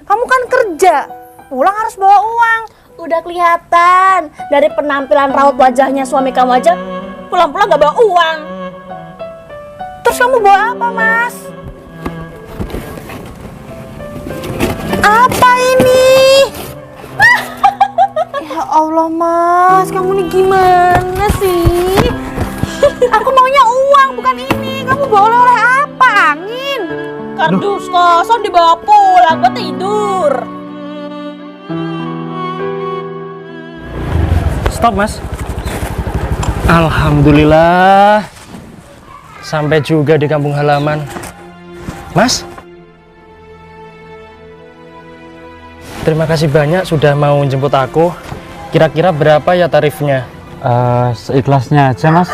Kamu kan kerja, pulang harus bawa uang. Udah kelihatan dari penampilan raut wajahnya suami kamu aja, pulang-pulang gak bawa uang. Terus kamu bawa apa, Mas? Apa ini? Ya Allah, Mas, kamu nih gimana sih? Aku maunya uang, bukan ini. Kamu bawa oleh-oleh apa? Angin? Kardus kosong dibawa pulang, gue tidur. Stop, Mas. Alhamdulillah. Sampai juga di kampung halaman. Mas, terima kasih banyak sudah mau jemput aku. Kira-kira berapa ya tarifnya? Seikhlasnya aja, Mas.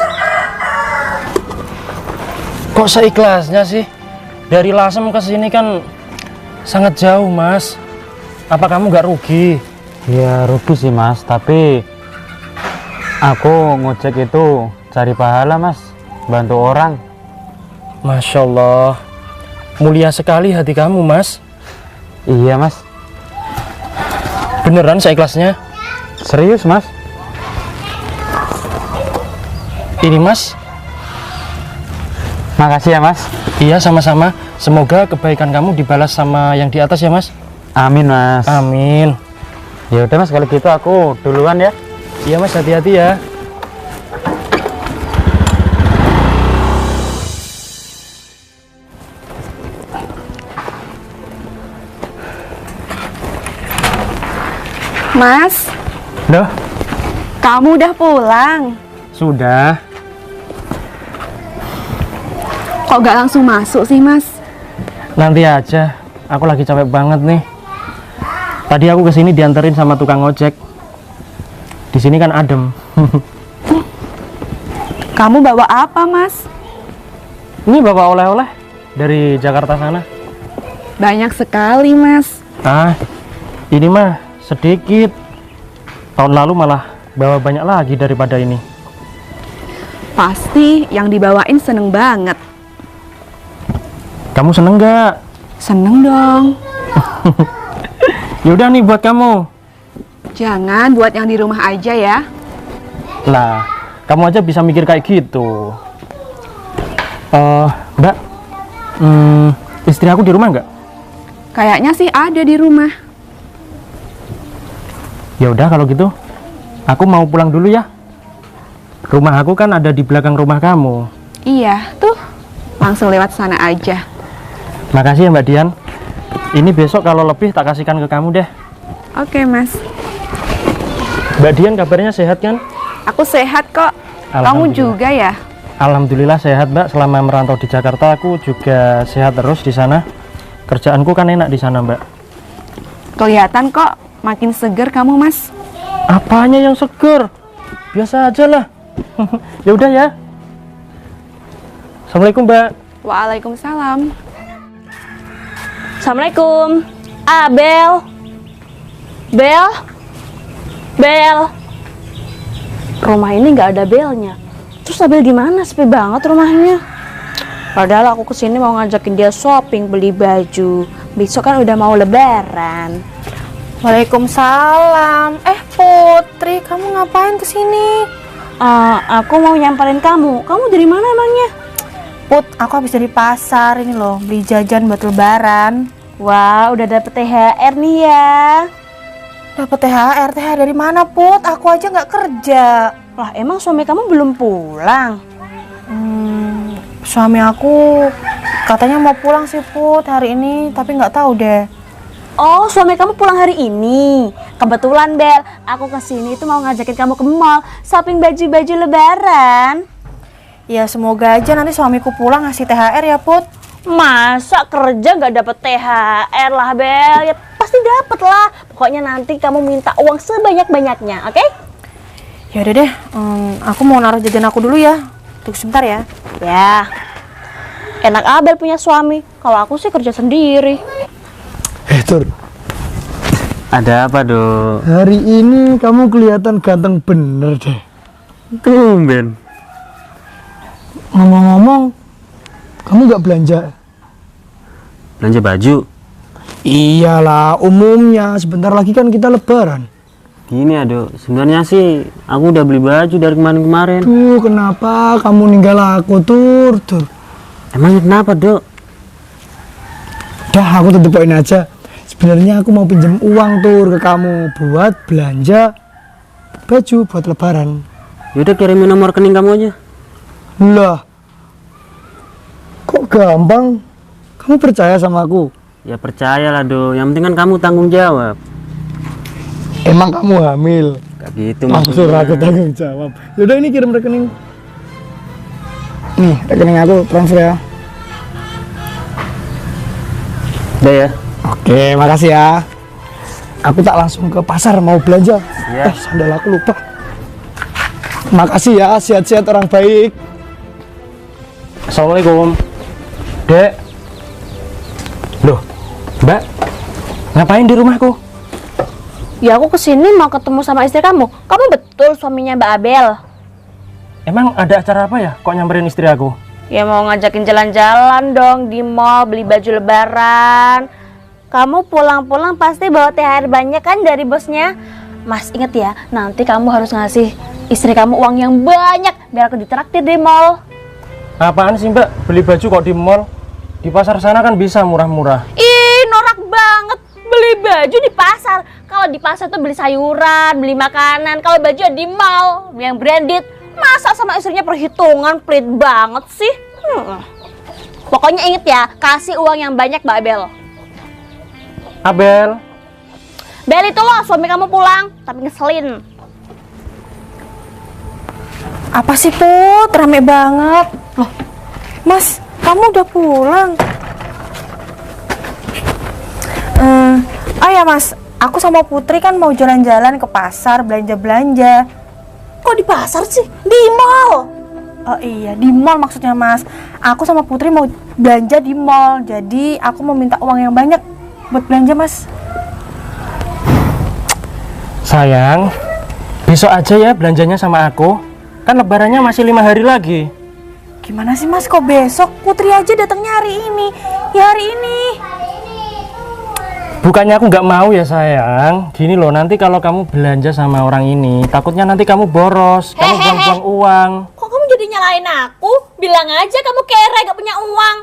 Kok seikhlasnya sih? Dari Lasem ke sini kan sangat jauh, Mas. Apa kamu nggak rugi? Ya rugi sih, Mas, tapi aku ngojek itu cari pahala, Mas, bantu orang. Masya Allah, mulia sekali hati kamu, Mas. Iya, Mas. Beneran seikhlasnya? Serius, Mas. Ini, Mas. Makasih ya, Mas. Iya, sama-sama. Semoga kebaikan kamu dibalas sama yang di atas ya, Mas. Amin, Mas. Amin. Ya udah, Mas, kalau gitu aku duluan ya. Iya, Mas, hati-hati ya. Mas, Loh, kamu udah pulang? sudah. Kok gak langsung masuk sih, Mas? Nanti aja. Aku lagi capek banget nih. Tadi aku kesini dianterin sama tukang ojek. Di sini kan adem. Kamu bawa apa, Mas? Ini bawa oleh-oleh dari Jakarta sana. Banyak sekali, Mas. Ah, ini mah sedikit. Tahun lalu malah bawa banyak lagi daripada ini. Pasti yang dibawain seneng banget. Kamu seneng nggak? Seneng dong. Yaudah nih buat kamu. Jangan buat yang di rumah aja ya. Lah, kamu aja bisa mikir kayak gitu. Mbak, istri aku di rumah nggak? Kayaknya sih ada di rumah. Ya udah kalau gitu, aku mau pulang dulu ya. Rumah aku kan ada di belakang rumah kamu. Iya, tuh. Langsung lewat sana aja. Makasih ya Mbak Dian. Ini besok kalau lebih tak kasihkan ke kamu deh. Oke, Mas. Mbak Dian kabarnya sehat kan? Aku sehat kok. Kamu Alhamdulillah. juga ya? Alhamdulillah sehat Mbak. Selama merantau di Jakarta aku juga sehat terus di sana. Kerjaanku kan enak di sana Mbak. Kelihatan kok makin seger kamu, Mas. Apanya yang seger? Biasa aja lah. Ya udah ya. Assalamualaikum Mbak. Waalaikumsalam. Assalamualaikum. Bel. Bel. Bel. Rumah ini nggak ada belnya. Terus Abel di mana? Sepi banget rumahnya. Padahal aku kesini mau ngajakin dia shopping, beli baju. Besok kan udah mau lebaran. Waalaikumsalam. Putri, kamu ngapain kesini? Aku mau nyamperin kamu. Kamu dari mana emangnya? Put, aku habis dari pasar ini loh, beli jajan buat lebaran. Wah, udah dapet THR nih ya. Dapat THR, THR dari mana, Put? Aku aja nggak kerja. Lah, emang suami kamu belum pulang? Suami aku katanya mau pulang sih, Put, hari ini, tapi nggak tahu deh. Oh, suami kamu pulang hari ini. Kebetulan, Bel, aku kesini itu mau ngajakin kamu ke mall shopping baju-baju lebaran. Ya semoga aja nanti suamiku pulang ngasih THR ya, Put. Masa kerja nggak dapet THR lah, Bel? Ya pasti dapet lah. Pokoknya nanti kamu minta uang sebanyak-banyaknya, oke? Ya udah deh, aku mau naruh jajan aku dulu ya. Tunggu sebentar ya. Ya, enak Abel punya suami. Kalau aku sih kerja sendiri. Tur, Ada apa, Dok? hari ini kamu kelihatan ganteng bener deh. Tumben. Ngomong-ngomong, kamu nggak belanja? Belanja baju. Iyalah, umumnya sebentar lagi kan kita lebaran. Gini ya Dok, sebenarnya sih aku udah beli baju dari kemarin-kemarin. Tuh, kenapa kamu ninggal aku, Tur? Emangnya kenapa Dok? Dah, aku tetep poin aja. Sebenarnya aku mau pinjam uang, Tur, ke kamu buat belanja baju buat lebaran. Yaudah kirimin nomor rekening kamu aja. Lah, kok gampang? Kamu percaya sama aku? Ya percayalah Dok, yang penting kan kamu tanggung jawab. Emang kamu hamil? Gak gitu Maksud maksudnya. aku tanggung jawab. Yaudah, ini kirim rekening. Nih, rekening aku transfer ya. Udah ya. Oke, makasih ya. Aku tak langsung ke pasar mau belanja. Iya. Sandal aku lupa. Makasih ya, sehat-sehat orang baik. Assalamualaikum. Dek. Loh, Mbak. Ngapain di rumahku? Ya aku kesini mau ketemu sama istri kamu. Kamu betul suaminya Mbak Abel? Emang ada acara apa ya? Kok nyamperin istri aku? Ya mau ngajakin jalan-jalan dong di mall, beli baju lebaran. Kamu pulang-pulang pasti bawa THR banyak kan dari bosnya? Mas inget ya, nanti kamu harus ngasih istri kamu uang yang banyak biar aku ditraktir di mall. Apaan sih Mbak? Beli baju kok di mall? Di pasar sana kan bisa murah-murah. Ih, norak banget beli baju di pasar. Kalau di pasar tuh beli sayuran, beli makanan. Kalau baju ya di mall yang branded. Masa sama istrinya perhitungan, pelit banget sih. Pokoknya inget ya, kasih uang yang banyak Mbak Abel. Abel. Bel itu loh, suami kamu pulang, tapi ngeselin. Apa sih, Put? Rame banget. Loh, Mas, kamu udah pulang? Oh ya, Mas, aku sama Putri kan mau jalan-jalan ke pasar, belanja-belanja. Kok di pasar sih? Di mall. Oh iya, di mall maksudnya, Mas. Aku sama Putri mau belanja di mall, jadi aku mau minta uang yang banyak buat belanja, Mas. Sayang, besok aja ya belanjanya sama aku. Kan lebarannya masih 5 hari lagi. Gimana sih, Mas? Kok besok? Putri aja datangnya hari ini. Ya hari ini. Bukannya aku nggak mau ya sayang. Gini loh, nanti kalau kamu belanja sama orang ini, takutnya nanti kamu boros, kamu buang-buang uang. Kok kamu jadi nyalain aku? Bilang aja kamu kere, gak punya uang.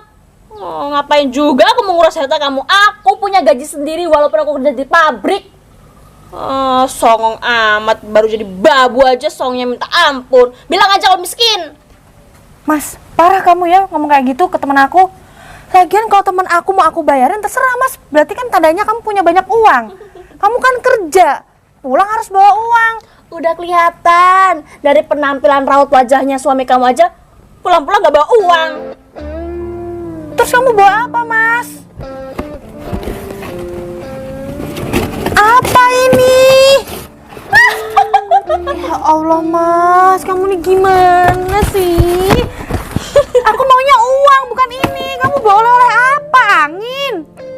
Oh, ngapain juga aku mengurus harta kamu? Aku punya gaji sendiri walaupun aku kerja di pabrik. Songong amat, baru jadi babu aja songnya minta ampun. Bilang aja kalau miskin. Mas, parah kamu ya ngomong kayak gitu ke teman aku. Lagian kalau teman aku mau aku bayarin terserah, Mas. Berarti kan tandanya kamu punya banyak uang. Kamu kan kerja, pulang harus bawa uang. Udah kelihatan dari penampilan raut wajahnya suami kamu aja pulang-pulang gak bawa uang. Terus kamu bawa apa, Mas? Apa ini? Ya Allah, Mas, kamu nih gimana sih? Aku maunya uang, bukan ini. Kamu bawa oleh apa? Angin?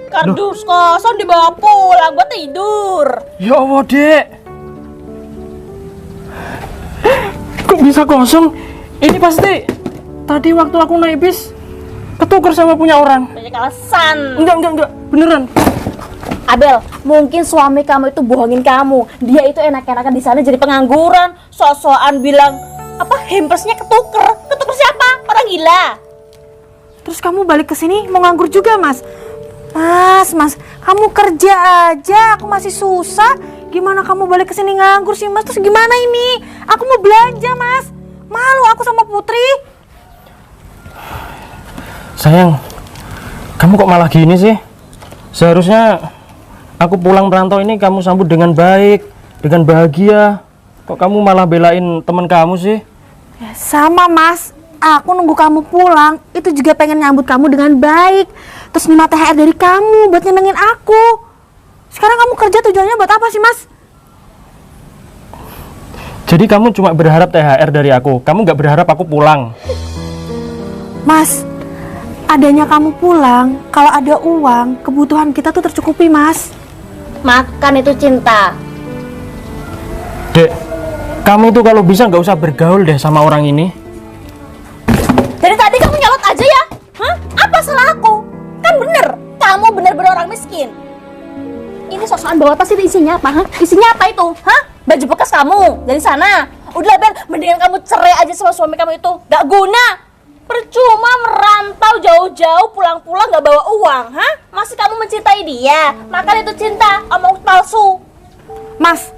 Kardus kosong dibawa pulang buat tidur. Ya Allah, Dek. Kok bisa kosong? Ini pasti tadi waktu aku naik bis ketuker sama punya orang. Banyak alasan. Enggak, beneran. Abel, mungkin suami kamu itu bohongin kamu. Dia itu enak-enakan di sana jadi pengangguran. Sok-sokan bilang apa hampersnya ketuker. Ketuker siapa? Orang gila. Terus kamu balik ke sini mau nganggur juga, Mas? Mas, kamu kerja aja, aku masih susah. Gimana kamu balik ke sini nganggur sih, Mas? Terus gimana ini? Aku mau belanja, Mas. Malu aku sama Putri. Sayang, kamu kok malah gini sih? Seharusnya aku pulang merantau ini kamu sambut dengan baik, dengan bahagia. Kok kamu malah belain teman kamu sih? Ya, sama, Mas. Aku nunggu kamu pulang, itu juga pengen nyambut kamu dengan baik. Terus nerima THR dari kamu buat nyenengin aku. Sekarang kamu kerja tujuannya buat apa sih, Mas? Jadi kamu cuma berharap THR dari aku, kamu nggak berharap aku pulang. Mas, adanya kamu pulang, kalau ada uang, kebutuhan kita tuh tercukupi, Mas. Makan itu cinta. Dek, kamu itu kalau bisa nggak usah bergaul deh sama orang ini. Dari tadi kamu nyolot aja ya? Hah? Apa salah aku? Kan bener, kamu bener-bener orang miskin. pakai sok-sokan bawa tas itu isinya apa? Hah? Isinya apa itu? Hah? Baju bekas kamu dari sana. Udah Bel, mendingan kamu cerai aja sama suami kamu itu. Gak guna. Percuma merantau jauh-jauh pulang-pulang gak bawa uang, hah? Masih kamu mencintai dia? Makanya itu cinta, omong palsu. Mas,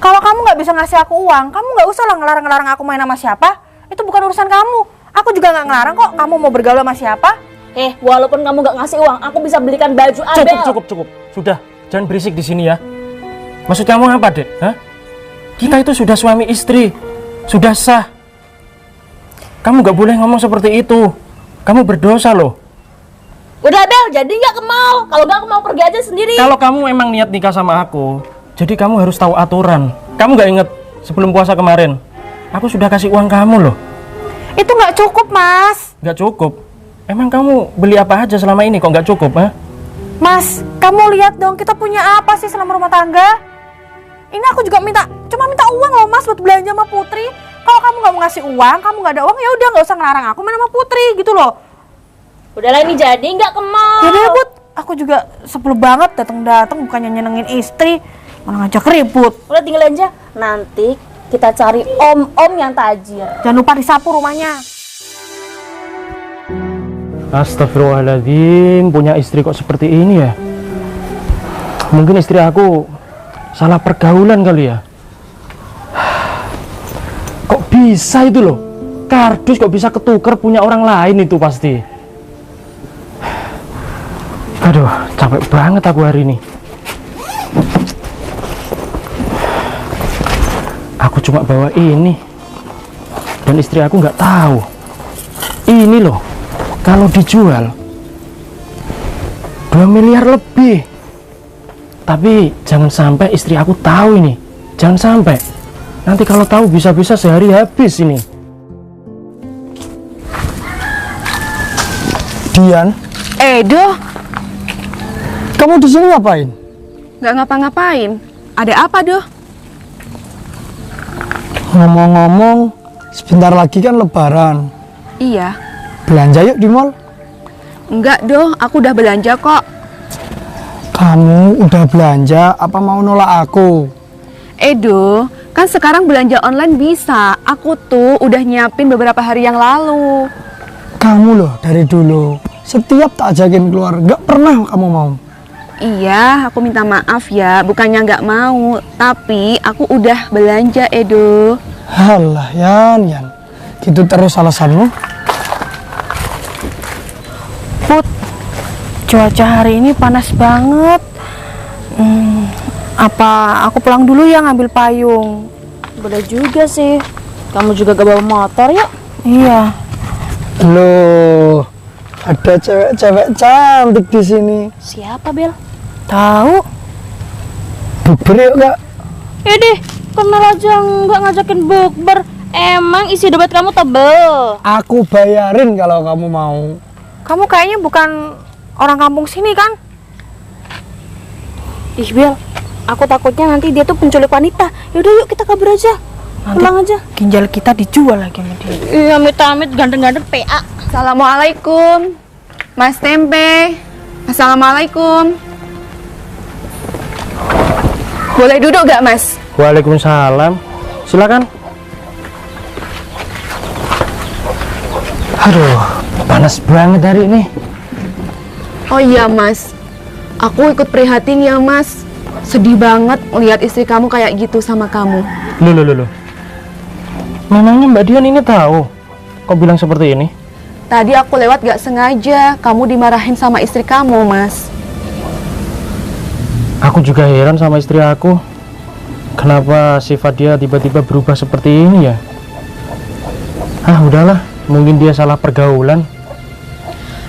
kalau kamu nggak bisa ngasih aku uang, kamu nggak usah lah ngelarang-ngelarang aku main sama siapa. Itu bukan urusan kamu. Aku juga nggak ngelarang kok kamu mau bergaul sama siapa. Walaupun kamu gak ngasih uang, aku bisa belikan baju Abel. Cukup. Sudah, jangan berisik di sini ya. Maksud kamu apa, Dek? Hah? Kita itu sudah suami istri. Sudah sah. Kamu gak boleh ngomong seperti itu. Kamu berdosa loh. Udah Bel, jadi gak ke mall. Kalau gak, aku mau pergi aja sendiri. Kalau kamu emang niat nikah sama aku, jadi kamu harus tahu aturan. Kamu gak inget sebelum puasa kemarin? Aku sudah kasih uang kamu loh. Itu nggak cukup, Mas. Gak cukup? Emang kamu beli apa aja selama ini kok gak cukup, ha? Mas, kamu lihat dong kita punya apa sih selama rumah tangga? Ini aku juga cuma minta uang loh Mas buat belanja sama Putri. Kalau kamu nggak mau ngasih uang, kamu nggak ada uang, ya udah nggak usah ngelarang aku main sama Putri gitu loh. Udahlah ini jadi nggak ke mall. Ya deh Put, aku juga sebel banget datang bukannya nyenengin istri, malah ngajak ribut. Udah tinggal aja. Nanti kita cari om-om yang tajir. Jangan lupa disapu rumahnya. Astagfirullahaladzim, punya istri kok seperti ini ya? Mungkin istri aku salah pergaulan kali ya? Kok bisa itu loh? Kardus kok bisa ketuker punya orang lain itu pasti. Aduh, capek banget aku hari ini. Aku cuma bawa ini. Dan istri aku nggak tahu. Ini loh. Kalau dijual 2 miliar lebih. Tapi jangan sampai istri aku tahu ini. Jangan sampai. Nanti kalau tahu bisa-bisa sehari habis ini. Dian, Edo, kamu di sini ngapain? nggak ngapa-ngapain. Ada apa doh? Ngomong-ngomong, sebentar lagi kan Lebaran. Iya. Belanja yuk di mall. Enggak doh, aku udah belanja kok. Kamu udah belanja, apa mau nolak aku? Edo, kan sekarang belanja online bisa. Aku tuh udah nyiapin beberapa hari yang lalu. Kamu loh dari dulu, setiap tak ajakin keluar, gak pernah kamu mau. Iya, aku minta maaf ya. Bukannya nggak mau, tapi aku udah belanja, Edo. Halah, Yan. Gitu terus alasanmu. Put, cuaca hari ini panas banget. Apa aku pulang dulu ya ngambil payung? Boleh juga sih. Kamu juga gak bawa motor ya? Iya. Loh, ada cewek-cewek cantik di sini. Siapa Bel? Tahu? Bukber yuk kak. Deh, kenal aja nggak ngajakin bukber. Emang isi dompet kamu tebel? Aku bayarin kalau kamu mau. Kamu kayaknya bukan orang kampung sini kan? Ih Bel, aku takutnya nanti dia tuh penculik wanita. Yaudah yuk kita kabur aja. Pulang aja. Ginjal kita dijual lagi sama dia. Iya, amit-amit ganteng-ganteng PA. Assalamualaikum, Mas Tempe. Assalamualaikum. Boleh duduk gak, Mas? Waalaikumsalam. Silakan. Aduh, panas banget hari ini. Oh iya, Mas. Aku ikut prihatin ya, Mas. Sedih banget lihat istri kamu kayak gitu sama kamu. Loh. Memangnya Mbak Dian ini tahu kok bilang seperti ini? Tadi aku lewat gak sengaja, kamu dimarahin sama istri kamu, Mas. Aku juga heran sama istri aku. Kenapa sifat dia tiba-tiba berubah seperti ini ya? Udahlah, mungkin dia salah pergaulan.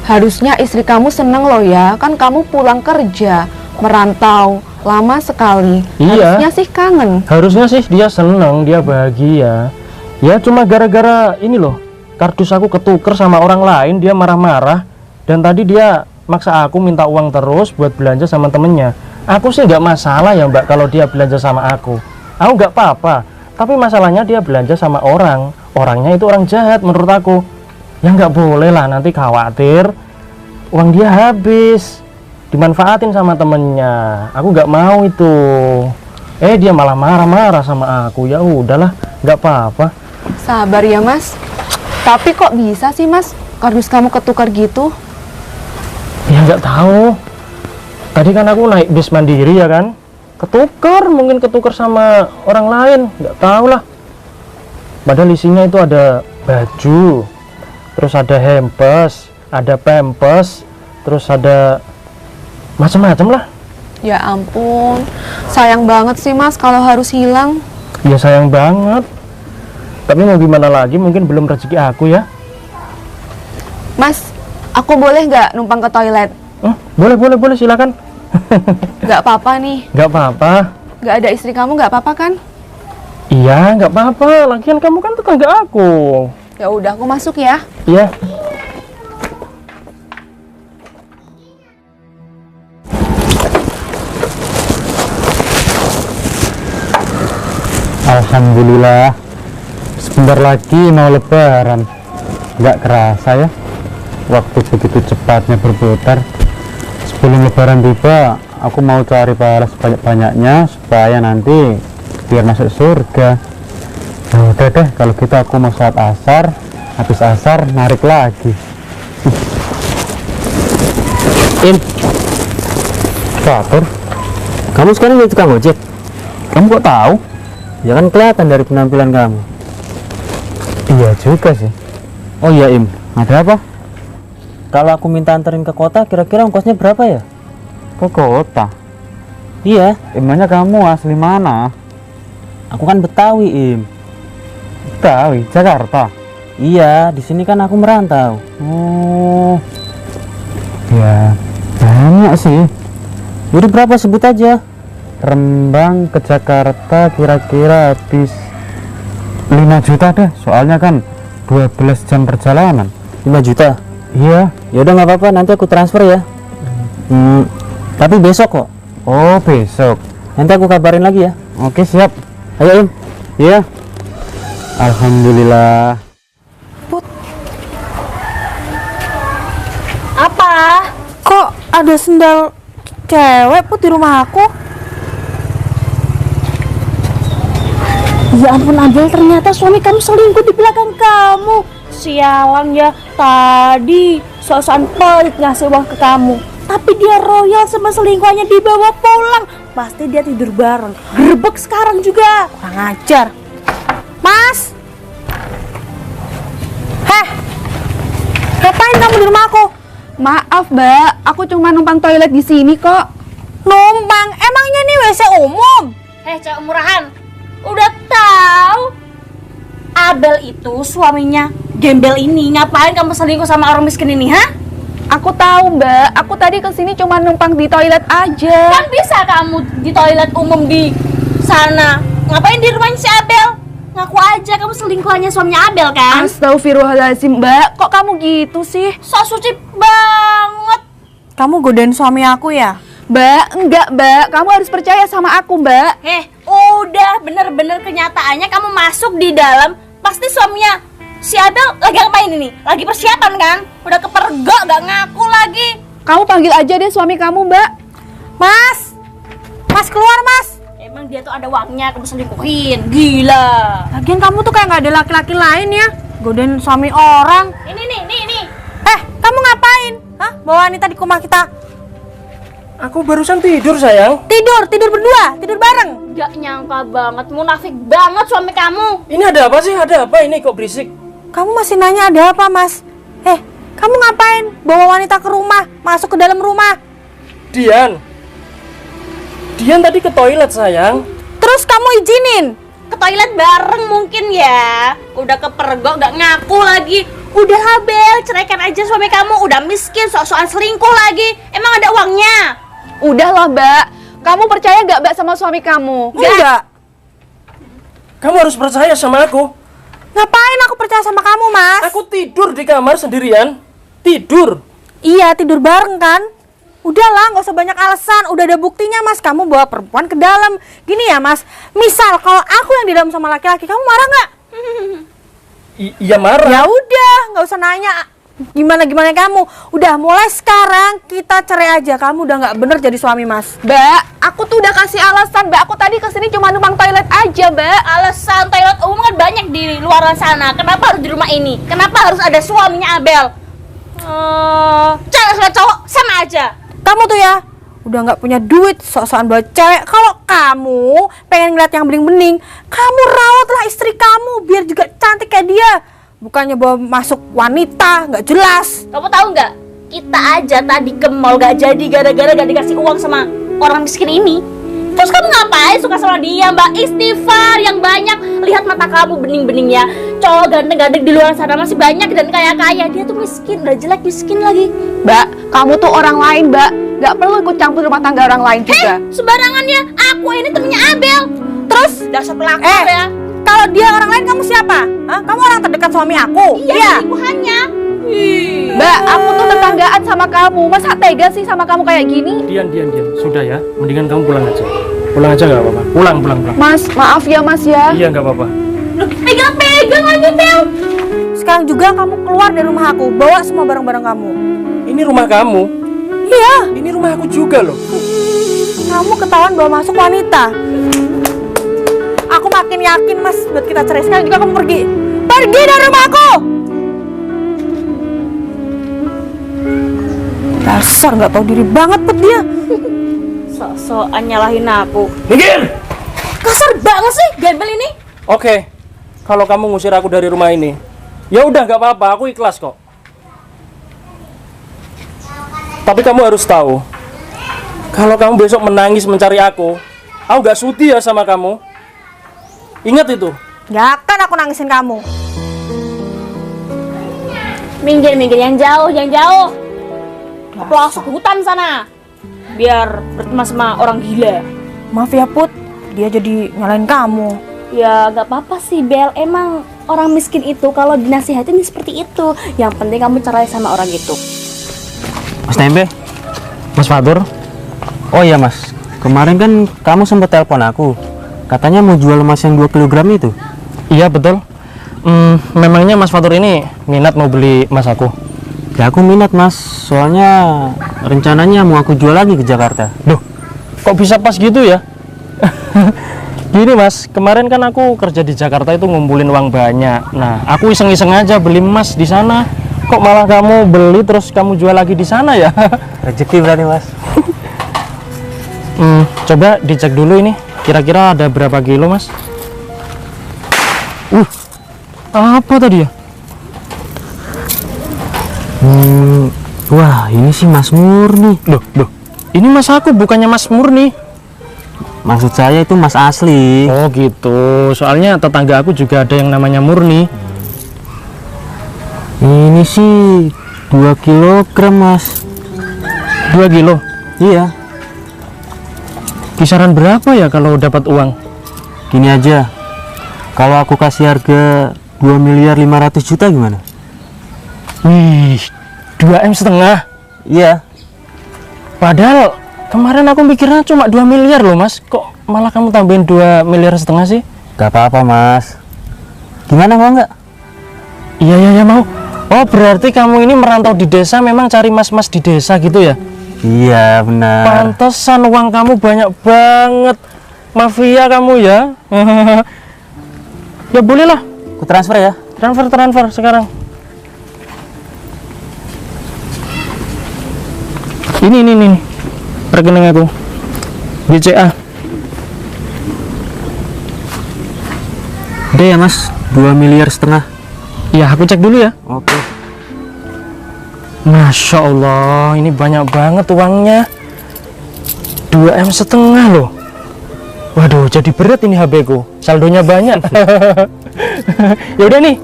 Harusnya istri kamu seneng loh ya, kan kamu pulang kerja, merantau, lama sekali. Iya. Harusnya sih kangen. Harusnya sih dia seneng, dia bahagia. Ya cuma gara-gara ini loh, kardus aku ketuker sama orang lain, dia marah-marah. Dan tadi dia maksa aku minta uang terus buat belanja sama temennya. Aku sih nggak masalah ya Mbak kalau dia belanja sama aku nggak apa-apa. Tapi masalahnya dia belanja sama orangnya itu orang jahat menurut aku. Ya nggak boleh lah, nanti khawatir uang dia habis. dimanfaatin sama temennya. Aku nggak mau itu. Dia malah marah-marah sama aku. Ya udahlah, nggak apa-apa. Sabar ya Mas. Tapi kok bisa sih Mas kardus kamu ketukar gitu? Ya nggak tahu. Tadi kan aku naik bis mandiri ya kan. Mungkin ketukar sama orang lain. Nggak tahu lah. Padahal isinya itu ada baju, terus ada hampers, ada pampers, terus ada macam-macam lah. Ya ampun, sayang banget sih Mas kalau harus hilang. Ya sayang banget. Tapi mau gimana lagi, mungkin belum rezeki aku ya. Mas, aku boleh nggak numpang ke toilet? Boleh, silakan. Nggak apa-apa nih, Nggak apa-apa. nggak ada istri kamu nggak apa-apa kan? Iya, nggak apa-apa. Lagian kamu kan tetangga aku. Ya udah, aku masuk ya. Iya. Alhamdulillah, sebentar lagi mau lebaran. Nggak kerasa ya, waktu begitu cepatnya berputar. Sebelum lebaran tiba, aku mau cari pahala sebanyak-banyaknya supaya nanti biar masuk surga. Nah, udah deh, kalau gitu aku mau sholat asar, habis asar narik lagi. Fatur, kamu sekarang jadi tukang ojek? Kamu kok tahu? Ya kan kelihatan dari penampilan kamu. Iya juga sih. Oh iya Im, ada apa? Kalau aku minta anterin ke kota, kira-kira ongkosnya berapa ya? Ke kota? Iya. Emangnya kamu asli mana? Aku kan Betawi Im. Betawi, Jakarta? Iya, di sini kan aku merantau. Oh, ya banyak sih. Jadi berapa sebut aja? Rembang ke Jakarta kira-kira habis 5 juta deh, soalnya kan 12 jam perjalanan. 5 juta? Iya. Ya udah nggak apa-apa, nanti aku transfer ya. Tapi besok kok. Oh besok, nanti aku kabarin lagi ya. Oke siap. Ayo Im. Iya. Alhamdulillah. Apa? Kok ada sendal cewek Put di rumah aku? Ya ampun Abel, ternyata suami kamu selingkuh di belakang kamu. Sialan ya, tadi sok-sokan pelit ngasih uang ke kamu, tapi dia royal sama selingkuhannya, dibawa pulang. Pasti dia tidur bareng. Gerbek sekarang juga. Kurang ajar. Mas! Heh! Ngapain kamu di rumah aku? Maaf Mbak, aku cuma numpang toilet di sini kok. Numpang? Emangnya ini WC umum? Cewek murahan, udah tahu Abel itu suaminya gembel ini. Ngapain kamu selingkuh sama orang miskin ini, ha? Aku tahu Mbak, aku tadi kesini cuma numpang di toilet aja. Kan bisa kamu di toilet umum di sana. Ngapain di rumahnya si Abel? Ngaku aja kamu selingkuhannya suaminya Abel kan? Astagfirullahaladzim Mbak, kok kamu gitu sih? Sok suci banget. Kamu godain suami aku ya? Mbak, enggak Mbak, kamu harus percaya sama aku Mbak. Udah bener-bener kenyataannya kamu masuk di dalam, pasti suaminya si Abel lagi ngapain ini? Lagi persiapan kan? Udah kepergok, gak ngaku lagi. Kamu panggil aja deh suami kamu Mbak. Mas! Mas keluar mas! Emang dia tuh ada uangnya kamu selingkuhin, gila. Lagian kamu tuh kayak nggak ada laki-laki lain ya, godain suami orang. Ini nih. Kamu ngapain? Hah? Bawa wanita di rumah kita? Aku barusan tidur sayang. Tidur berdua, tidur bareng. Gak nyangka banget, munafik banget suami kamu. Ini ada apa sih? Ada apa ini kok berisik? Kamu masih nanya ada apa mas? Kamu ngapain? Bawa wanita ke rumah, masuk ke dalam rumah. Dian tadi ke toilet sayang. Terus kamu izinin? Ke toilet bareng mungkin ya. Udah kepergok, gak ngaku lagi. Udah Abel, ceraikan aja suami kamu. Udah miskin, sok-sokan selingkuh lagi. Emang ada uangnya? Udah loh Mbak, kamu percaya gak Mbak sama suami kamu? Enggak. Kamu harus percaya sama aku. Ngapain aku percaya sama kamu mas? Aku tidur di kamar sendirian. Tidur. Iya tidur bareng kan? Udahlah nggak usah banyak alasan, udah ada buktinya mas. Kamu bawa perempuan ke dalam. Gini ya mas, misal kalau aku yang di dalam sama laki-laki, kamu marah nggak? Iya marah. Ya udah, nggak usah nanya. Gimana kamu? Udah mulai sekarang kita cerai aja. Kamu udah nggak bener jadi suami Mas. Mbak, aku tuh udah kasih alasan, Mbak. Aku tadi kesini cuma numpang toilet aja, Mbak. Alasan toilet umum kan banyak di luar sana. Kenapa harus di rumah ini? Kenapa harus ada suaminya Abel? Cewek sama cowok sama aja. Kamu tuh ya udah nggak punya duit, sok-sokan bawa cewek. Kalau kamu pengen ngeliat yang bening-bening, kamu rawatlah istri kamu biar juga cantik kayak dia. Bukannya bawa masuk wanita, nggak jelas. Kamu tahu nggak? Kita aja tadi ke mall gak jadi gara-gara gak dikasih uang sama orang miskin ini. Terus kamu ngapain suka sama dia, Mbak? Istighfar yang banyak. Lihat mata kamu bening-beningnya. Cowok ganteng-ganteng di luar sana masih banyak dan kaya-kaya. Dia tuh miskin, udah jelek miskin lagi. Mbak, kamu tuh orang lain, Mbak. Gak perlu ikut campur rumah tangga orang lain juga. Sembarangannya. Aku ini temennya Abel. Terus dasar pelakor ya. Kalau dia orang lain, kamu siapa? Hah? Kamu orang terdekat suami aku. Iya, selingkuhannya. Mbak, aku tuh tetanggaan sama kamu. Masa tega sih sama kamu kayak gini? Dian. Sudah ya, mendingan kamu pulang aja. Pulang aja nggak apa-apa. Pulang. Mas, maaf ya Mas ya. Iya nggak apa-apa. Pegang lagi, Bel. Sekarang juga kamu keluar dari rumah aku, bawa semua barang-barang kamu. Ini rumah kamu. Iya, Ini rumah aku juga loh. kamu ketahuan bawa masuk wanita. Aku makin yakin Mas buat kita cerai. Sekarang juga kamu pergi dari rumah aku. Dasar nggak tahu diri banget put dia. Sok-sokan nyalahin aku. Minggir! Kasar banget sih gembel ini. Oke, kalau kamu ngusir aku dari rumah ini, ya udah nggak apa-apa, aku ikhlas kok. Tapi kamu harus tahu, kalau kamu besok menangis mencari aku nggak sudi ya sama kamu. Ingat itu. Gak akan aku nangisin kamu. Minggir yang jauh. Ke pelosok hutan sana. Biar berteman sama orang gila. Maaf ya Put, dia jadi nyalain kamu. Ya gak apa-apa sih Bel. Emang orang miskin itu kalau dinasihatin seperti itu. Yang penting kamu cerai sama orang itu. Mas Tempe, Mas Fatur. Oh iya Mas, kemarin kan kamu sempat telepon aku. Katanya mau jual emas yang 2 kg itu. Iya betul. Memangnya Mas Fatur ini minat mau beli emas aku? Ya aku minat Mas, soalnya rencananya mau aku jual lagi ke Jakarta. Duh, kok bisa pas gitu ya? Gini Mas, kemarin kan aku kerja di Jakarta itu ngumpulin uang banyak. Nah, aku iseng-iseng aja beli emas di sana. Kok malah kamu beli terus kamu jual lagi di sana ya? Rezeki berarti Mas. Coba dicek dulu ini. Kira-kira ada berapa kilo Mas? Apa tadi ya? Wah ini sih Mas Murni. Loh, ini Mas aku bukannya Mas Murni. Maksud saya itu Mas asli. Oh gitu, soalnya tetangga aku juga ada yang namanya Murni. Ini sih 2 kilogram Mas. 2 kilo? Iya. Kisaran berapa ya kalau dapat uang? Gini aja, kalau aku kasih harga 2.500.000.000 gimana? Wih, 2,5 M. Iya. Padahal kemarin aku mikirnya cuma 2 miliar loh Mas. Kok malah kamu tambahin 2,5 miliar sih? Gak apa-apa Mas. Gimana, mau nggak? Iya mau. Oh berarti kamu ini merantau di desa, memang cari mas-mas di desa gitu ya? Iya benar. Pantesan uang kamu banyak banget. Mafia kamu ya. Ya boleh lah. Aku transfer ya. Transfer sekarang. Ini. Rekening aku. BCA. Udah ya Mas, 2,5 miliar. Ya aku cek dulu ya. Oke. Masya Allah, ini banyak banget uangnya. 2,5 M loh. Waduh, jadi berat ini HP ku. Saldonya banyak. Ya udah nih.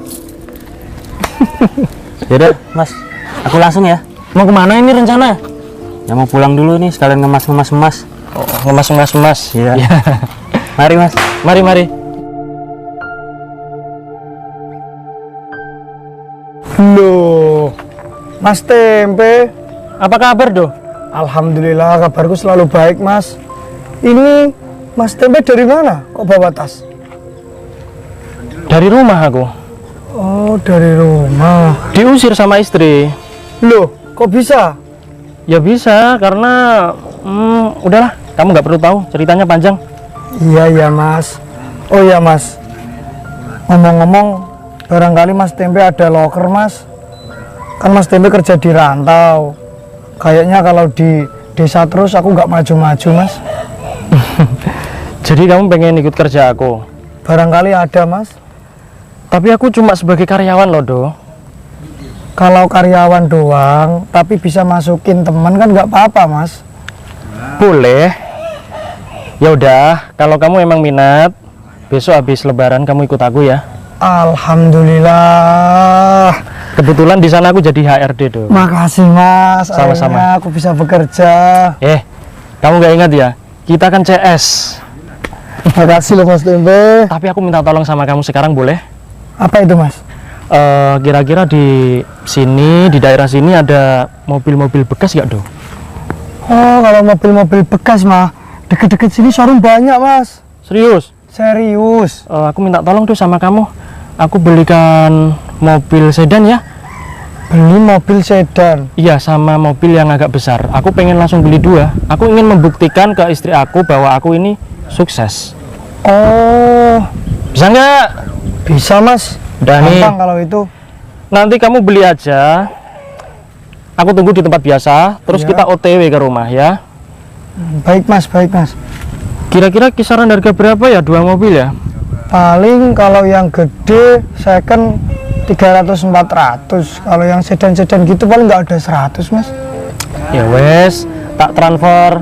Yaudah Mas, aku langsung ya. Mau kemana ini rencana? Ya mau pulang dulu nih, sekalian ngemas emas. Oh, ngemas. Iya. Ya. Mari Mas. Mari. Loh, Mas Tempe. Apa kabar, Do? Alhamdulillah kabarku selalu baik, Mas. Ini Mas Tempe dari mana? Kok bawa tas? Dari rumah aku. Oh, dari rumah. Diusir sama istri. Loh, kok bisa? Ya bisa, karena udahlah, kamu nggak perlu tahu, ceritanya panjang. Iya, Mas. Oh iya, Mas. Ngomong-ngomong, barangkali Mas Tempe ada loker, Mas. Kan Mas Tempe kerja di rantau. Kayaknya kalau di desa terus aku nggak maju-maju, Mas. Jadi kamu pengen ikut kerja aku? Barangkali ada, Mas. Tapi aku cuma sebagai karyawan loh, Do. Kalau karyawan doang, tapi bisa masukin teman kan nggak apa-apa, Mas. Boleh. Ya udah, kalau kamu emang minat, besok habis lebaran kamu ikut aku ya. Alhamdulillah. Kebetulan di sana aku jadi HRD, Do. Makasih, Mas. Sama-sama. Akhirnya aku bisa bekerja. Kamu nggak ingat ya? Kita kan CS. Makasih loh, Mas Tempe. Tapi aku minta tolong sama kamu sekarang, boleh? Apa itu, Mas? Kira-kira di sini, di daerah sini ada mobil-mobil bekas nggak, Do? Oh, kalau mobil-mobil bekas mah deket-deket sini showroom banyak, Mas. Serius? Serius. Aku minta tolong tuh sama kamu. Aku belikan mobil sedan ya. Beli mobil sedan. Iya, sama mobil yang agak besar. Aku pengen langsung beli 2. Aku ingin membuktikan ke istri aku bahwa aku ini sukses. Oh, Bisa nggak? bisa, Mas. Udah nih. Gampang kalau itu. Nanti kamu beli aja. Aku tunggu di tempat biasa. Terus Ya. kita OTW ke rumah ya. Baik, Mas. Baik, Mas. Kira-kira kisaran harga berapa ya 2 mobil ya? Paling kalau yang gede second 300-400. Kalau yang sedan-sedan gitu paling nggak ada 100, Mas. Ya wes, tak transfer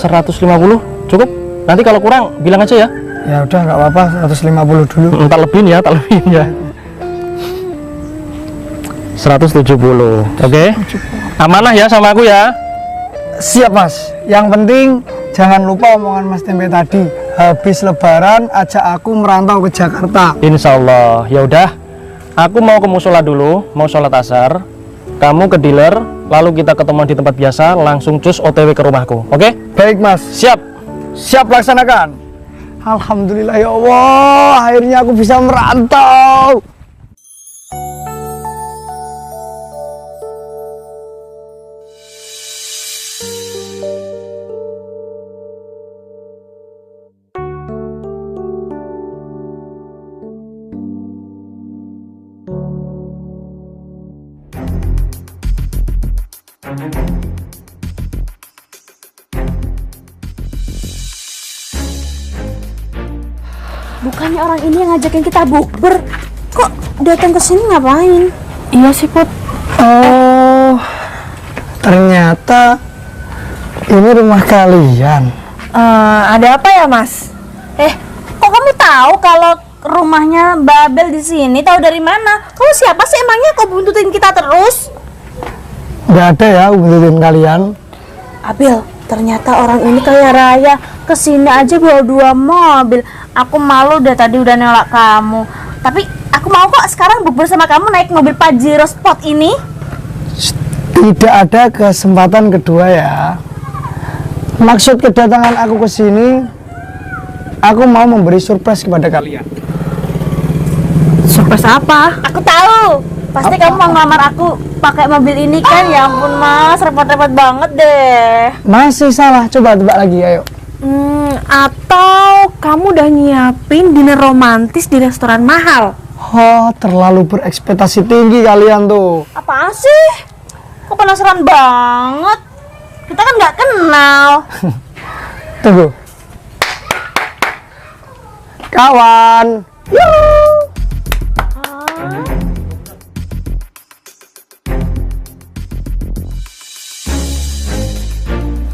150 cukup. Nanti kalau kurang bilang aja ya. Ya udah nggak apa-apa, 150 dulu. Tak lebihin ya, tak lebihin ya. 170. Oke. Amanah ya sama aku ya. Siap, Mas. Yang penting jangan lupa omongan Mas Tempe tadi. Habis lebaran ajak aku merantau ke Jakarta. Insya Allah. Ya udah. Aku mau ke musola dulu, mau sholat asar. Kamu ke dealer, lalu kita ketemuan di tempat biasa, langsung cus OTW ke rumahku. Oke? Baik, Mas. Siap. Siap, laksanakan. Alhamdulillah ya Allah, akhirnya aku bisa merantau. Bukannya orang ini yang ngajakin kita bukber. Kok datang ke sini ngapain? Iya sih, Put. Oh, ternyata ini rumah kalian. Ada apa ya, Mas? Kok kamu tahu kalau rumahnya Babel di sini? Tahu dari mana? Kamu siapa sih emangnya kok buntutin kita terus? Nggak ada ya buntutin kalian. Abel, ternyata orang ini kaya raya. Kesini aja bawa 2 mobil. Aku malu udah tadi udah nolak kamu. Tapi aku mau kok sekarang bukber sama kamu naik mobil Pajero Sport ini. Tidak ada kesempatan kedua ya. Maksud kedatangan aku ke sini, aku mau memberi surprise kepada kalian. Surprise apa? Aku tahu. Pasti kamu mau ngelamar aku pakai mobil ini kan? Ya ampun Mas, repot-repot banget deh. Masih salah, coba tebak lagi, ayo. Atau kamu udah nyiapin dinner romantis di restoran mahal? Oh, terlalu berekspektasi tinggi kalian tuh. Apaan sih? Kok penasaran banget? Kita kan nggak kenal. Tunggu. Kawan.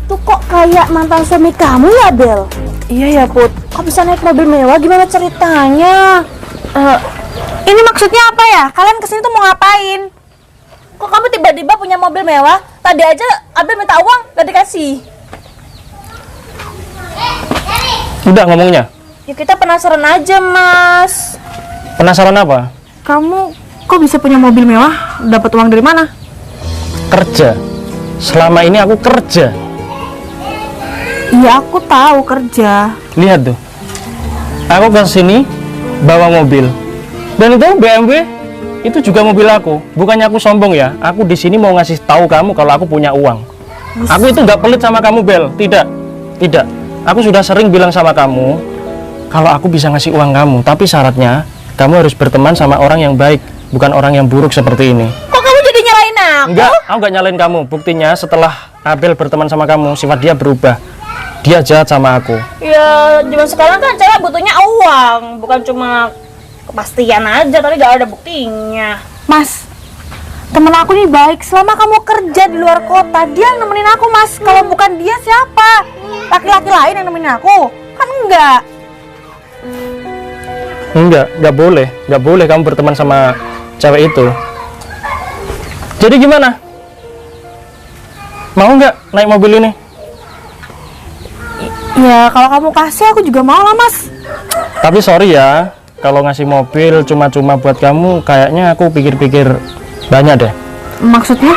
Tuh kok kayak mantan suami kamu ya, Bel? Iya ya, Put. Kok bisa naik mobil mewah? Gimana ceritanya? Ini maksudnya apa ya? Kalian kesini tuh mau ngapain? Kok kamu tiba-tiba punya mobil mewah? Tadi aja Abel minta uang, gak dikasih. Udah ngomongnya. Ya kita penasaran aja, Mas. Penasaran apa? Kamu kok bisa punya mobil mewah? Dapat uang dari mana? Kerja. Selama ini aku kerja. Iya, aku tahu kerja. Lihat tuh. Aku ke sini bawa mobil. Dan itu BMW itu juga mobil aku. Bukannya aku sombong ya. Aku di sini mau ngasih tahu kamu kalau aku punya uang. Aku itu nggak pelit sama kamu, Bel. Tidak, tidak. Aku sudah sering bilang sama kamu kalau aku bisa ngasih uang kamu. Tapi syaratnya kamu harus berteman sama orang yang baik, bukan orang yang buruk seperti ini. Kok kamu jadi nyalain aku? Enggak, aku nggak nyalain kamu. Buktinya setelah Abel berteman sama kamu, sifat dia berubah. Dia jahat sama aku. Ya, zaman sekarang kan cewek butuhnya uang, bukan cuma kepastian aja, tapi gak ada buktinya. Mas, temen aku nih baik. Selama kamu kerja di luar kota, dia yang nemenin aku, Mas. Kalau bukan dia siapa? Laki-laki lain yang nemenin aku? Kan enggak. Enggak boleh. Nggak boleh kamu berteman sama cewek itu. Jadi gimana? Mau nggak naik mobil ini? Ya, kalau kamu kasih aku juga mau lah, Mas. Tapi sorry ya, kalau ngasih mobil cuma-cuma buat kamu, kayaknya aku pikir-pikir banyak deh. Maksudnya?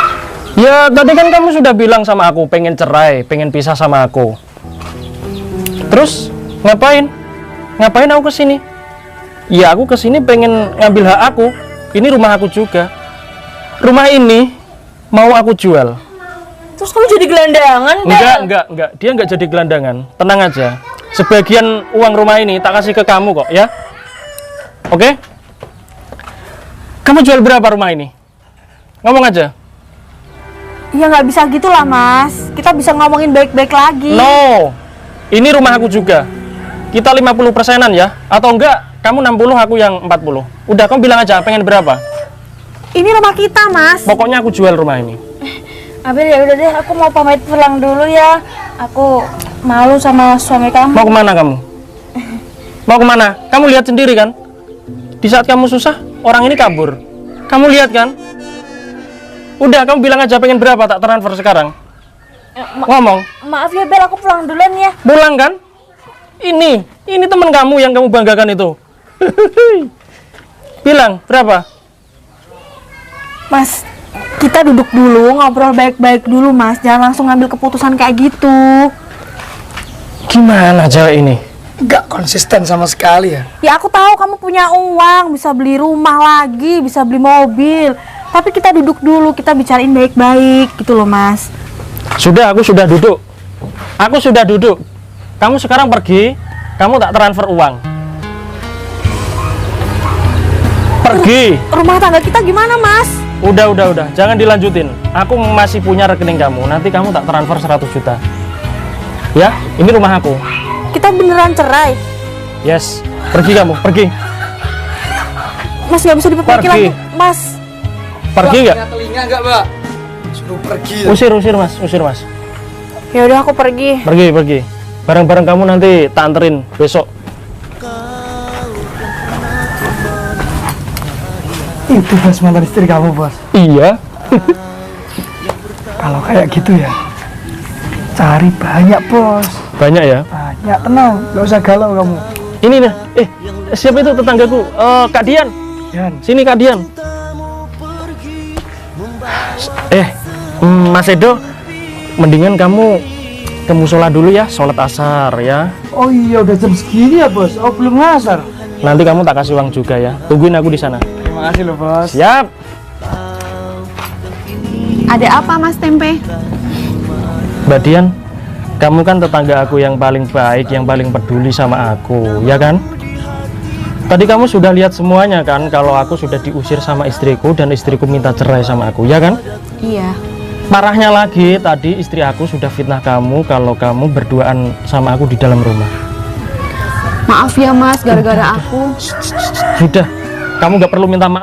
Ya, tadi kan kamu sudah bilang sama aku pengen cerai, pengen pisah sama aku. Terus ngapain? Ngapain aku kesini? Ya, aku kesini pengen ngambil hak aku. Ini rumah aku juga. Rumah ini mau aku jual. Terus kamu jadi gelandangan, Bel? Enggak. Dia enggak jadi gelandangan. Tenang aja. Sebagian uang rumah ini tak kasih ke kamu kok, ya. Oke? Kamu jual berapa rumah ini? Ngomong aja. Ya nggak bisa gitu lah, Mas. Kita bisa ngomongin baik-baik lagi. No. Ini rumah aku juga. Kita 50%-an ya. Atau enggak, kamu 60, aku yang 40. Udah, kamu bilang aja pengen berapa. Ini rumah kita, Mas. Pokoknya aku jual rumah ini. Abel, ya udah deh, aku mau pamit pulang dulu ya. Aku malu sama suami kamu. Mau kemana kamu? Mau kemana? Kamu lihat sendiri kan? Di saat kamu susah, orang ini kabur. Kamu lihat kan? Udah, kamu bilang aja pengen berapa, tak transfer sekarang. Ngomong. Maaf ya Bel, aku pulang duluan ya. Pulang kan? Ini teman kamu yang kamu banggakan itu. Bilang berapa? Mas, kita duduk dulu, ngobrol baik-baik dulu, Mas. Jangan langsung ngambil keputusan kayak gitu. Gimana cewek ini? Nggak konsisten sama sekali ya. Ya aku tahu kamu punya uang, bisa beli rumah lagi, bisa beli mobil. Tapi kita duduk dulu, kita bicarain baik-baik gitu loh, Mas. Sudah, aku sudah duduk. Aku sudah duduk. Kamu sekarang pergi, kamu tak transfer uang. Pergi. Rumah tangga kita gimana, Mas? Udah. Jangan dilanjutin. Aku masih punya rekening kamu. Nanti kamu tak transfer 100 juta. Ya, ini rumah aku. Kita beneran cerai. Yes. Pergi kamu, pergi. Mas nggak bisa diperbaiki Pergi. lagi, Mas. Pergi nggak? Telinga nggak, Mbak? Suruh pergi. Usir mas. Ya udah aku pergi. Pergi. Barang-barang kamu nanti tak anterin besok. Itu bos, mantan istri kamu, bos. Iya. Kalau kayak gitu ya, cari banyak, bos. Banyak ya. Banyak, tenang. Nggak usah galau kamu. Ini nih. Siapa itu tetanggaku? Kak Dian. Yan, Sini Kak Dian. Mas Edo, mendingan kamu ke musola dulu ya, sholat asar ya. oh iya udah jam segini ya, bos. Oh, belum ngasar. Nanti kamu tak kasih uang juga ya. Tungguin aku di sana. Terima kasih loh, bos. Siap. Ada apa, Mas Tempe? Mbak Dian, kamu kan tetangga aku yang paling baik, yang paling peduli sama aku, ya kan? Tadi kamu sudah lihat semuanya kan, kalau aku sudah diusir sama istriku dan istriku minta cerai sama aku, ya kan? Iya. Parahnya lagi, tadi istri aku sudah fitnah kamu kalau kamu berduaan sama aku di dalam rumah. Maaf ya, Mas, gara-gara aku. Sudah, kamu gak perlu minta maaf.